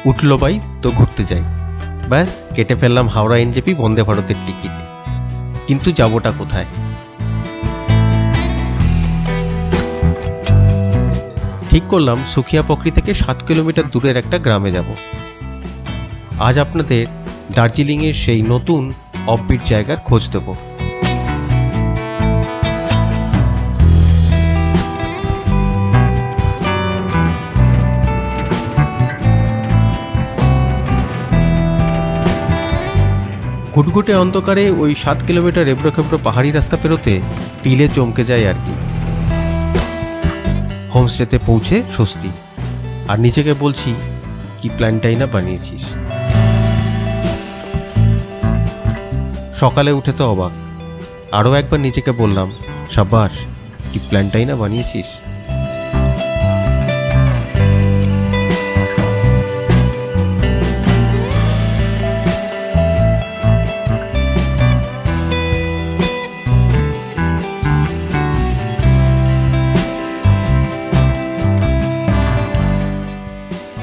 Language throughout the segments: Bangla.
উঠলো ভাই তো ঘুরতে যাই। ব্যাস কেটে ফেললাম হাওড়া এনজেপি বন্দে ভারতের টিকিট। কিন্তু যাবোটা কোথায়? ঠিক করলাম সুখিয়া পকরি থেকে 7 কিলোমিটার দূরের একটা গ্রামে যাব। আজ আপনাদের দার্জিলিংয়ের সেই নতুন অফবিট জায়গার খোঁজ দেব। ঘুটঘুটে অন্ধকারে ওই 7 কিলোমিটার এবড়ো খেবড়ো পাহাড়ি রাস্তা পেরোতে পিলে চমকে যায় আর কি। হোমস্টেতে পৌঁছে স্বস্তি, আর নিজেকে বলছি কি প্ল্যানটাই না বানিয়েছিস। সকালে উঠে তো অবাক, আরও একবার নিজেকে বললাম সাব্বাস, কি প্ল্যানটাই না বানিয়েছিস।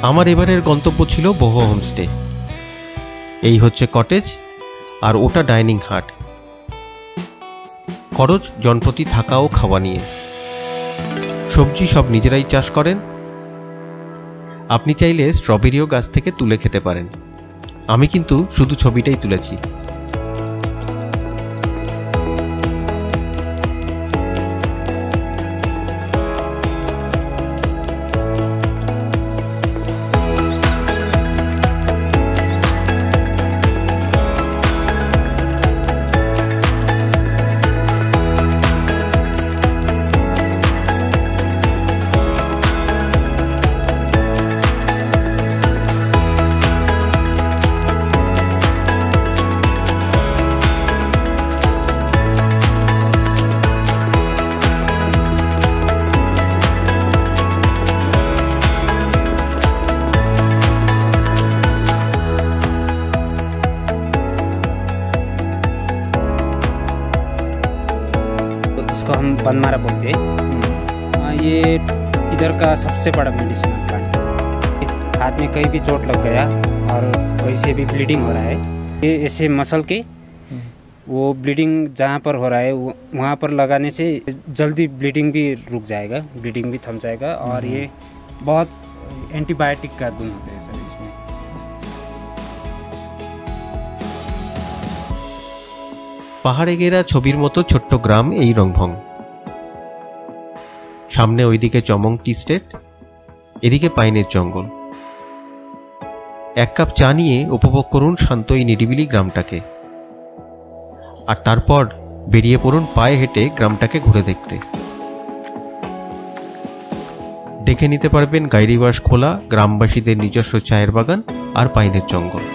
আমার এবারের গন্তব্য ছিল বহু হোমস্টে। এই হচ্ছে কটেজ, আর ওটা ডাইনিং হাট। খরচ জনপ্রতি থাকা ও খাওয়া নিয়ে। সবজি সব নিজেরাই চাষ করেন। আপনি চাইলে স্ট্রবেরিও গাছ থেকে তুলে খেতে পারেন। আমি কিন্তু শুধু ছবিটাই তুলেছি। इसको हम बनमारा बोलते हैं। ये इधर का सबसे बड़ा मेडिसिनल प्लांट। हाथ में कहीं भी चोट लग गया और कहीं से भी ब्लीडिंग हो रहा है, ये ऐसे मसल के वो ब्लीडिंग जहाँ पर हो रहा है वहाँ पर लगाने से जल्दी ब्लीडिंग भी रुक जाएगा, ब्लीडिंग भी थम जाएगा। और ये बहुत एंटीबायोटिक का गुण होता है सर इसमें। পাহাড়ে ঘেরা ছবির মতো ছোট্ট গ্রাম এই রংভং। সামনে ওইদিকে চমং টি স্টেট, এদিকে পাইনের জঙ্গল। এক কাপ চা নিয়ে উপভোগ করুন শান্ত এই নিরিবিলি গ্রামটাকে, আর তারপর বেরিয়ে পড়ুন পায়ে হেঁটে গ্রামটাকে ঘুরে দেখতে। দেখে নিতে পারবেন গাইরিবাস খোলা, গ্রামবাসীদের নিজস্ব চায়ের বাগান আর পাইনের জঙ্গল।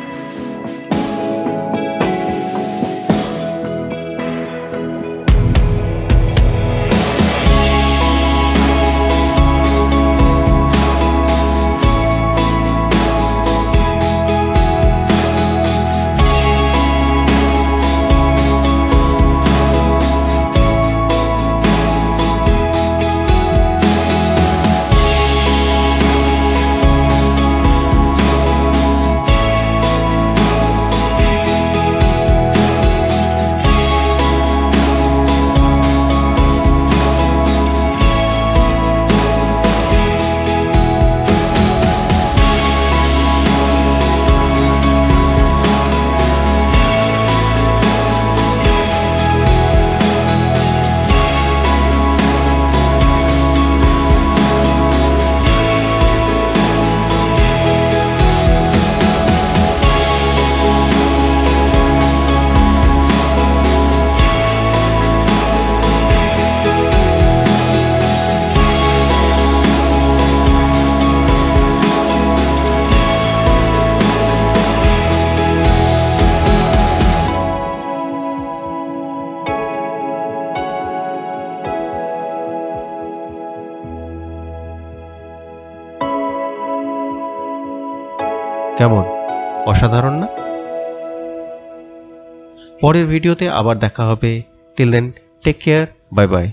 কেমন অসাধারণ না? পরের ভিডিওতে আবার দেখা হবে। Till then take care, bye by.